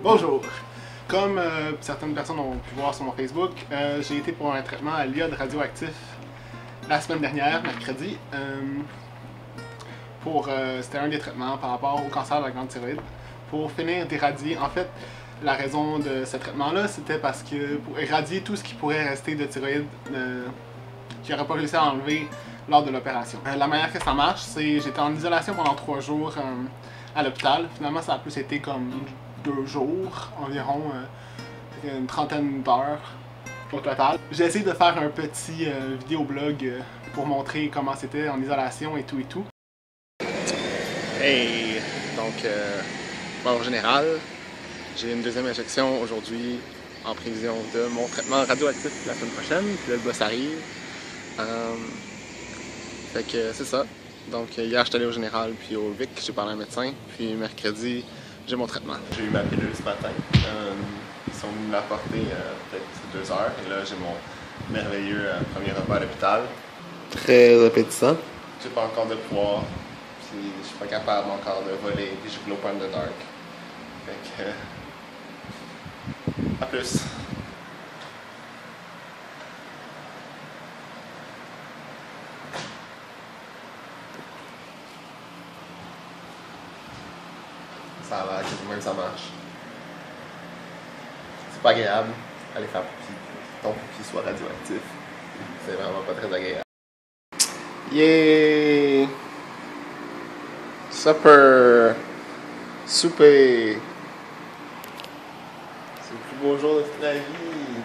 Bonjour! Comme certaines personnes ont pu voir sur mon Facebook, j'ai été pour un traitement à l'iode radioactif la semaine dernière, mercredi. C'était un des traitements par rapport au cancer de la glande thyroïde. Pour finir d'éradier, en fait, la raison de ce traitement-là, c'était parce que pour éradier tout ce qui pourrait rester de thyroïde qui n'aurait pas réussi à enlever lors de l'opération. La manière que ça marche, c'est j'étais en isolation pendant 3 jours à l'hôpital. Finalement, ça a plus été comme 2 jours, environ une trentaine d'heures au total. J'ai essayé de faire un petit vidéoblog pour montrer comment c'était en isolation et tout et tout. Hey! Donc, en général, j'ai une deuxième injection aujourd'hui en prévision de mon traitement radioactif la semaine prochaine, puis là, le boss arrive. Fait que c'est ça. Donc hier, j'étais allé au général puis au VIC, j'ai parlé à un médecin, puis mercredi, j'ai mon traitement. J'ai eu ma pilule ce matin. Ils sont venus me l'apporter peut-être 2 heures, et là, j'ai mon merveilleux premier repas à l'hôpital. Très appétissant. J'ai pas encore de poids, puis je suis pas capable encore de voler, puis je glow in the dark. Fait que... à plus. Ça a l'air que même ça marche. C'est pas agréable aller faire pipi. Ton pipi soit radioactif. C'est vraiment pas très agréable. Yeah! Supper! Souper! C'est le plus beau jour de toute la vie.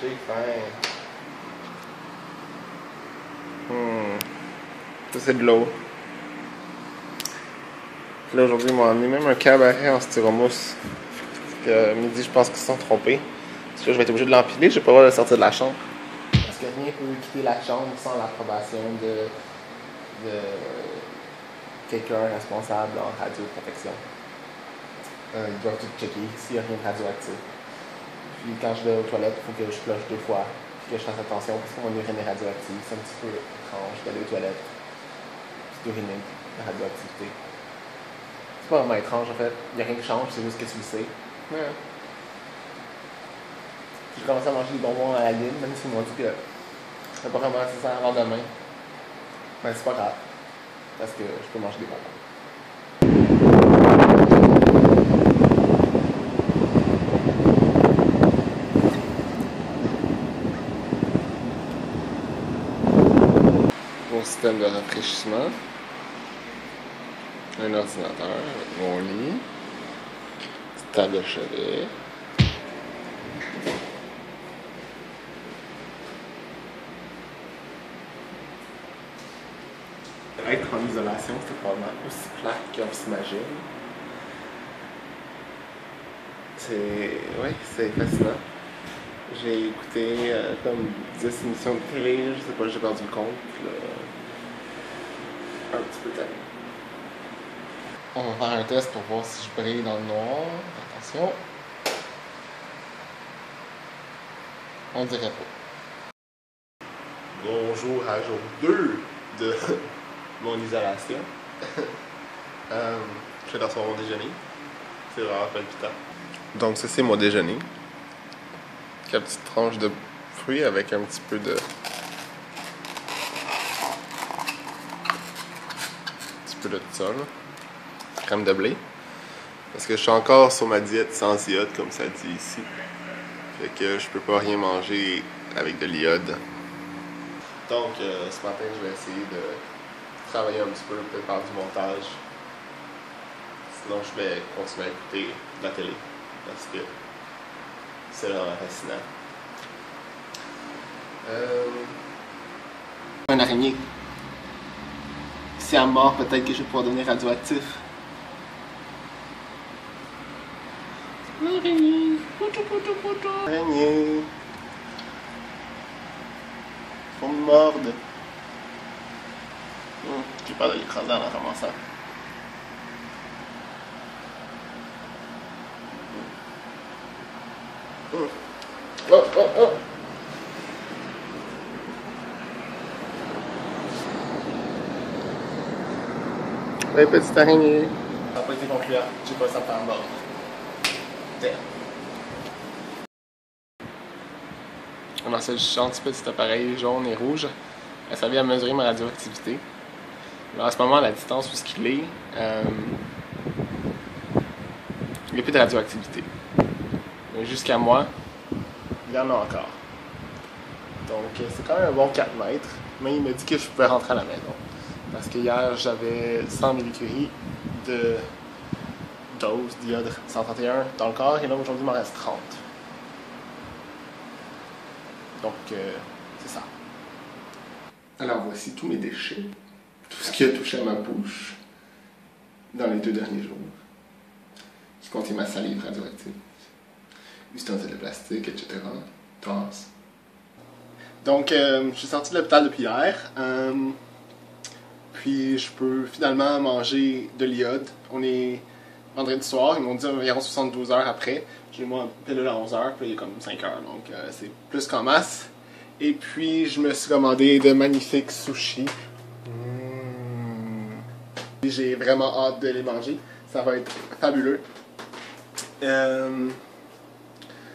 J'ai faim. Ça c'est de l'eau. Là aujourd'hui ils m'ont amené même un cabaret en styromousse. Midi je pense qu'ils se sont trompés. Parce que je vais être obligé de l'empiler, je vais pas pouvoir le sortir de la chambre. Parce que rien peut quitter la chambre sans l'approbation de quelqu'un responsable en radioprotection. Ils doivent tout checker s'il n'y a rien de radioactif. Puis quand je vais aux toilettes, il faut que je flush 2 fois. Puis que je fasse attention parce que mon urine est radioactive. C'est un petit peu étrange d'aller aux toilettes puis d'uriner la radioactivité. C'est pas vraiment étrange en fait, il n'y a rien qui change, c'est juste que tu le sais. Ouais. J'ai commencé à manger des bonbons à la lime, même s'ils m'ont dit que c'était pas vraiment nécessaire avant demain. Mais c'est pas grave, parce que je peux manger des bonbons. Mon système de rafraîchissement. Un ordinateur avec mon lit, petite table de chevet. Être en isolation, c'est probablement aussi plate qu'on s'imagine. C'est fascinant. J'ai écouté comme 10 émissions de télé, je sais pas, j'ai perdu le compte. Un petit peu tellement. On va faire un test pour voir si je brille dans le noir. Attention. On dirait pas. Bonjour à jour 2 de mon isolation. Je vais recevoir mon déjeuner. C'est vraiment palpitant. Donc ça c'est mon déjeuner. Une petite tranche de fruits avec un petit peu de... ça là. Crème de blé. Parce que je suis encore sur ma diète sans iode, comme ça dit ici. Fait que je peux pas rien manger avec de l'iode. Donc, ce matin, je vais essayer de travailler un petit peu, peut-être par du montage. Sinon, je vais continuer à écouter de la télé. Parce que c'est vraiment fascinant. Un araignée. Si elle mord, peut-être que je vais pouvoir devenir radioactif. Araignée. Araignée. Faut me mordre. J'ai peur de l'écraser en ramassant. Oh. Oui, petite araignée. Ça n'a pas été concluant. J'ai pas ça faire mort. On a ce gentil petit appareil jaune et rouge. Elle servait à mesurer ma radioactivité. Alors, à ce moment, la distance où il est, il n'y a plus de radioactivité. Jusqu'à moi, il y en a encore. Donc, c'est quand même un bon 4 mètres. Mais il m'a dit que je pouvais rentrer à la maison. Parce que hier, j'avais 100 millicuries de dose d'iode 131 dans le corps. Et là, aujourd'hui, il m'en reste 30. Donc, c'est ça. Alors, voici tous mes déchets. Tout ce qui a touché à ma bouche dans les 2 derniers jours. Qui contient ma salive radioactive. Ustensiles de plastique, etc. Tasse. Donc, je suis sorti de l'hôpital depuis hier. Puis, je peux finalement manger de l'iode. On est vendredi soir. Ils m'ont dit environ 72 heures après. J'ai moi pilule à 11 heures, puis il est comme 5 heures. Donc, c'est plus qu'en masse. Et puis, je me suis commandé de magnifiques sushis. J'ai vraiment hâte de les manger. Ça va être fabuleux.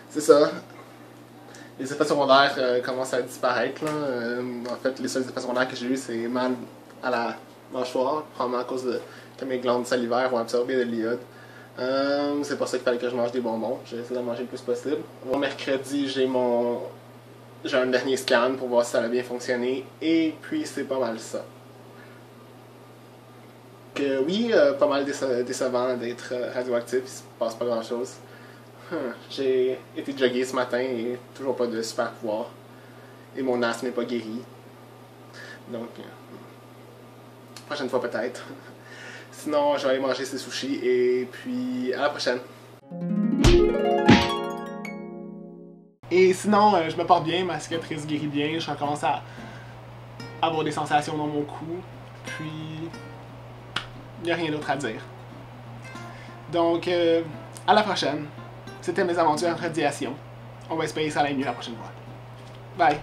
C'est ça. Les effets secondaires commencent à disparaître. Là. En fait, les seuls effets secondaires que j'ai eu, c'est mal à la mâchoire, probablement à cause de que mes glandes salivaires vont absorber de l'iode. C'est pour ça qu'il fallait que je mange des bonbons. J'ai essayé d'en manger le plus possible. Mercredi, j'ai un dernier scan pour voir si ça a bien fonctionné. Et puis, c'est pas mal ça. Oui, pas mal décevant d'être radioactif, il se passe pas grand chose. J'ai été jogger ce matin et toujours pas de super pouvoir. Et mon asthme n'est pas guéri. Donc, prochaine fois peut-être. Sinon, je vais aller manger ces sushis et puis à la prochaine. Et sinon, je me porte bien, ma cicatrice guérit bien, je recommence à avoir des sensations dans mon cou. Puis, il n'y a rien d'autre à dire. Donc, à la prochaine. C'était mes aventures en radiation. On va espérer que ça aille mieux la prochaine fois. Bye!